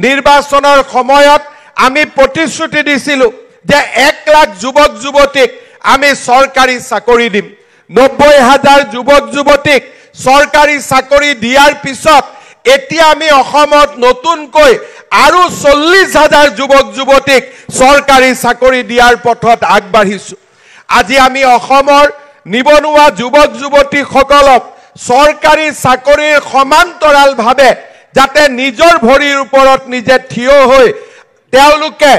নিৰ্বাচনৰ সময়ত আমি প্ৰতিশ্ৰুতি দিছিলো যে 1 লাখ যুৱক যুৱতীক আমি চৰকাৰী চাকৰি দিম 90,000 যুৱক যুৱতীক চৰকাৰী চাকৰি দিয়াৰ পিছত এতিয়া আমি অসমত নতুনকৈ আৰু 40,000 যুৱক যুৱতীক চৰকাৰী চাকৰি দিয়াৰ পথত আগবাঢ়িছো আজি আমি অসমৰ নিবনুৱা যুৱক যুৱতীসকলক চৰকাৰী চাকৰিৰ সমান্তৰালভাৱে যাতে নিজৰ ভৰিৰ ওপৰত নিজে থিয় হৈ তেওঁলোকে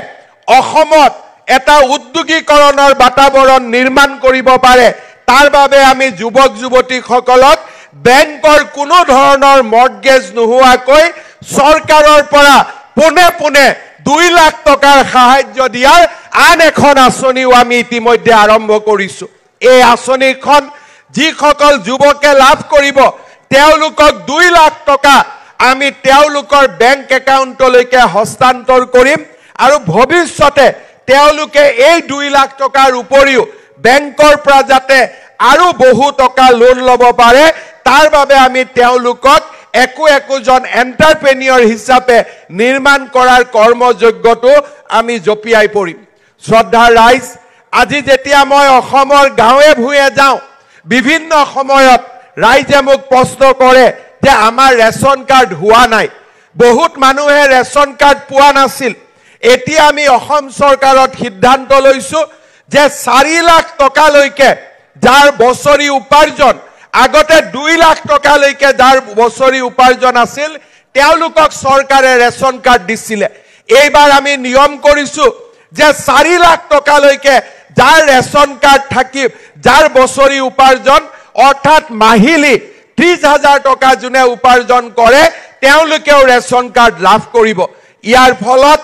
অসমত এটা উদ্যোগীকৰণৰ বাতাবৰণ নিৰ্মাণ কৰিব পাৰে তাৰ বাবে আমি যুৱক যুৱতীসকলক বেংকৰ কোনো ধৰণৰ মৰ্টগেজ নোহোৱাকৈ চৰকাৰৰ পৰা পোনে 2 লাখ টকাৰ সাহায্য দিয়াৰ আন এখন আঁচনিও আমি ইতিমধ্যে আৰম্ভ কৰিছো এই আঁচনিখন যিসকল যুৱকে লাভ কৰিব তেওঁলোকক 2 লাখ টকা আমি তেওঁলোকৰ বেংক একাউণ্টলৈকে হস্তান্তৰ কৰিম আৰু ভৱিষ্যতে তেওঁলোকে এই 2 লাখ টকাৰ উপৰিও বেংকৰ পৰা যাতে আৰু বহু টকা লোন ল'ব পাৰে তাৰ বাবে আমি তেওঁলোকক একোজন এন্টাৰপ্ৰেনিয়ৰ হিচাপে নিৰ্মাণ কৰাৰ কৰ্মযোগ্যটো আমি জপিয়াই পৰিম শ্ৰদ্ধাৰ ৰাইজ আজি যেতিয়া মই অসমৰ গাঁৱে ভূঞে যাওঁ বিভিন্ন সময়ত ৰাইজে মোক প্ৰশ্ন কৰে যে আমাৰ ৰেচন কাৰ্ড হোৱা নাই বহুত মানুহে ৰেচন কাৰ্ড পোৱা নাছিল এতিয়া আমি অসম চৰকাৰত সিদ্ধান্ত লৈছো যে 4 লাখ টকালৈকে যাৰ বছৰি উপাৰ্জন আগতে 2 লাখ টকালৈকে যাৰ বছৰি উপাৰ্জন আছিল তেওঁলোকক চৰকাৰে ৰেচন কাৰ্ড দিছিলে এইবাৰ আমি নিয়ম কৰিছো যে 4 লাখ টকালৈকে যাৰ ৰেচন কাৰ্ড থাকি যাৰ বছৰি উপাৰ্জন অৰ্থাৎ মাহিলি 30,000 টকা যোনে উপাৰ্জন কৰে তেওঁলোকেও ৰেচন কাৰ্ড লাভ কৰিব ইয়াৰ ফলত